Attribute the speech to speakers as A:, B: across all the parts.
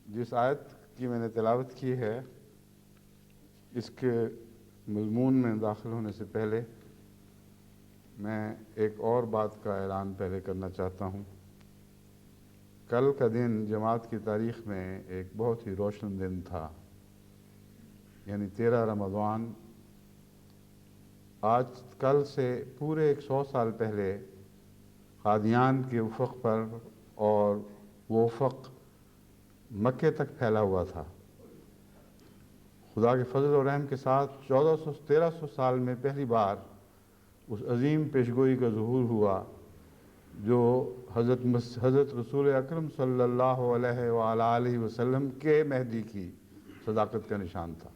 A: جس آیت کی میں نے تلاوت کی ہے اس کے مضمون میں داخل ہونے سے پہلے میں ایک اور بات کا اعلان پہلے کرنا چاہتا ہوں۔ کل کا دن جماعت کی تاریخ میں ایک بہت ہی روشن دن تھا، یعنی 13 رمضان۔ آج کل سے پورے 100 سال پہلے قادیان کے افق پر، اور وہ افق مکے تک پھیلا ہوا تھا، خدا کے فضل و رحم کے ساتھ 1300 سال میں پہلی بار اس عظیم پیشگوئی کا ظہور ہوا جو حضرت رسول اکرم صلی اللہ علیہ وآلہ وسلم کے مہدی کی صداقت کا نشان تھا۔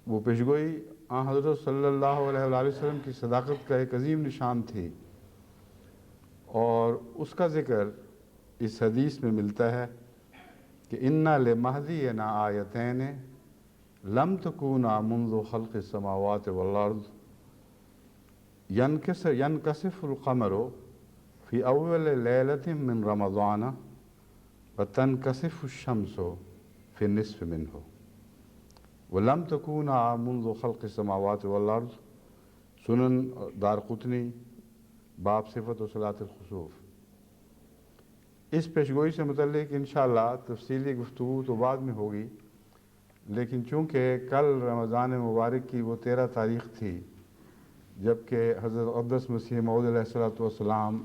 A: وہ پیشگوئی حضرت صلی اللہ علیہ وآلہ وسلم کی صداقت کا ایک عظیم نشان تھی، اور اس کا ذکر اس حدیث میں ملتا ہے کہ اِنَّ لِمَہْدِیِّنَا آیَتَینِ لَمْ تَکُونَا مُنذُ خَلْقِ السَّمَاوَاتِ وَالْأَرْضِ ينكسف القمر في أول ليلة من رمضان وتنكسف الشمس في النصف منه ولم تكون منذ خلق السماوات والأرض۔ سنن دارقطنی باب صفت و صلاۃ الخسوف۔ اس پیشگوئی سے متعلق انشاءاللہ تفصیلی گفتگو تو بعد میں ہوگی، لیکن چونکہ کل رمضان مبارک کی وہ 13 تاریخ تھی جبکہ حضرت اقدس مسیح موعود علیہ السلام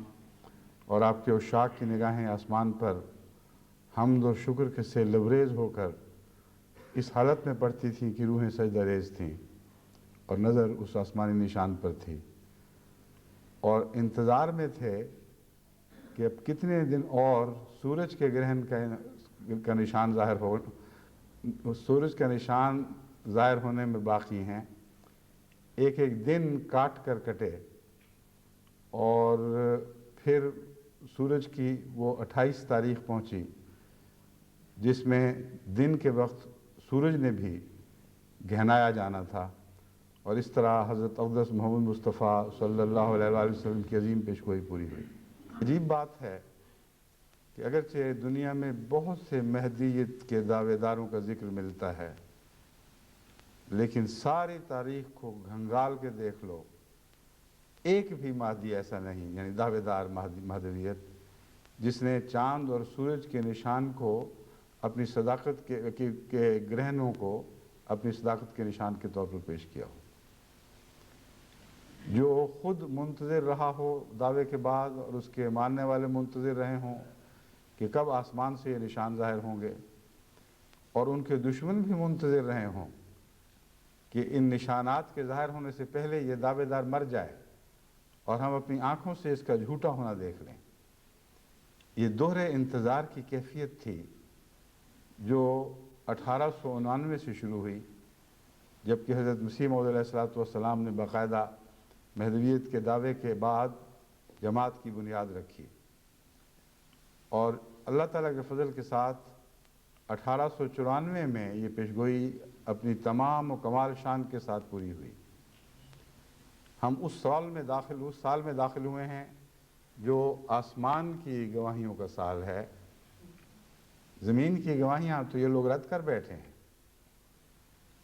A: اور آپ کے عشاق کی نگاہیں آسمان پر حمد و شکر کے سے لبریز ہو کر اس حالت میں پڑتی تھیں کہ روحیں سجدہ ریز تھیں اور نظر اس آسمانی نشان پر تھی، اور انتظار میں تھے کہ اب کتنے دن اور سورج کے گرہن کا نشان سورج کا نشان ظاہر ہونے میں باقی ہیں۔ ایک ایک دن کاٹ کر کٹے، اور پھر سورج کی وہ 28 تاریخ پہنچی جس میں دن کے وقت سورج نے بھی گہنایا جانا تھا، اور اس طرح حضرت اقدس محمد مصطفیٰ صلی اللہ علیہ وآلہ وسلم کی عظیم پیشگوئی پوری ہوئی۔ عجیب بات ہے کہ اگرچہ دنیا میں بہت سے مہدیت کے دعوے داروں کا ذکر ملتا ہے، لیکن ساری تاریخ کو گھنگال کے دیکھ لو، ایک بھی مہدی ایسا نہیں، یعنی دعوے دار مہدویت، جس نے چاند اور سورج کے نشان کو اپنی صداقت کے گرہنوں کو اپنی صداقت کے نشان کے طور پر پیش کیا ہو، جو خود منتظر رہا ہو دعوے کے بعد، اور اس کے ماننے والے منتظر رہے ہوں کہ کب آسمان سے یہ نشان ظاہر ہوں گے، اور ان کے دشمن بھی منتظر رہے ہوں کہ ان نشانات کے ظاہر ہونے سے پہلے یہ دعوے دار مر جائے اور ہم اپنی آنکھوں سے اس کا جھوٹا ہونا دیکھ لیں۔ یہ دوہرے انتظار کی کیفیت تھی جو 1899 سے شروع ہوئی، جبکہ حضرت مسیح موعود علیہ السلام نے باقاعدہ مہدویت کے دعوے کے بعد جماعت کی بنیاد رکھی، اور اللہ تعالیٰ کے فضل کے ساتھ 1894 میں یہ پیشگوئی اپنی تمام و کمال شان کے ساتھ پوری ہوئی۔ ہم اس سال میں داخل ہوئے ہیں جو آسمان کی گواہیوں کا سال ہے۔ زمین کی گواہیاں تو یہ لوگ رد کر بیٹھے ہیں،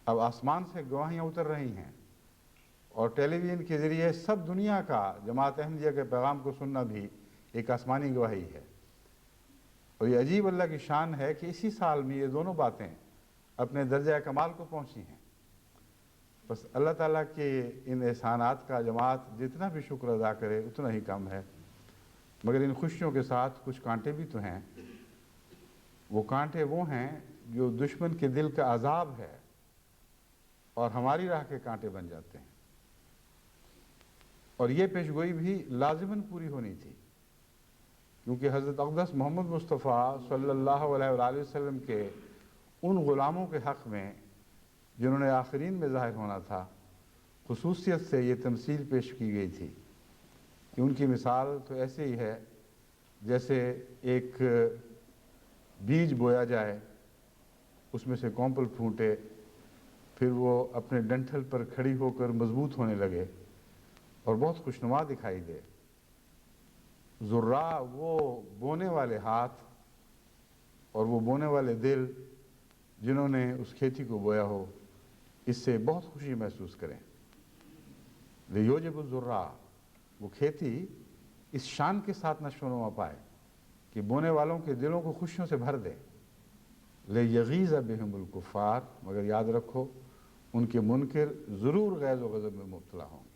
A: اب آسمان سے گواہیاں اتر رہی ہیں، اور ٹیلی ویژن کے ذریعے سب دنیا کا جماعت احمدیہ کے پیغام کو سننا بھی ایک آسمانی گواہی ہے۔ اور یہ عجیب اللہ کی شان ہے کہ اسی سال میں یہ دونوں باتیں اپنے درجہ کمال کو پہنچی ہیں۔ بس اللہ تعالیٰ کے ان احسانات کا جماعت جتنا بھی شکر ادا کرے اتنا ہی کم ہے، مگر ان خوشیوں کے ساتھ کچھ کانٹے بھی تو ہیں۔ وہ کانٹے وہ ہیں جو دشمن کے دل کا عذاب ہے اور ہماری راہ کے کانٹے بن جاتے ہیں، اور یہ پیشگوئی بھی لازماً پوری ہونی تھی، کیونکہ حضرت اقدس محمد مصطفیٰ صلی اللہ علیہ وآلہ وسلم کے ان غلاموں کے حق میں جنہوں نے آخرین میں ظاہر ہونا تھا، خصوصیت سے یہ تمثیل پیش کی گئی تھی کہ ان کی مثال تو ایسے ہی ہے جیسے ایک بیج بویا جائے، اس میں سے کونپل پھوٹے، پھر وہ اپنے ڈنٹل پر کھڑی ہو کر مضبوط ہونے لگے اور بہت خوشنما دکھائی دے۔ ذرا وہ بونے والے ہاتھ اور وہ بونے والے دل جنہوں نے اس کھیتی کو بویا ہو اس سے بہت خوشی محسوس کریں۔ لیوجب الذرا، وہ کھیتی اس شان کے ساتھ نشو و نما پائے کہ بونے والوں کے دلوں کو خوشیوں سے بھر دے۔ لیغیظ بہم الکفار، مگر یاد رکھو ان کے منکر ضرور غیظ و غضب میں مبتلا ہوں گے۔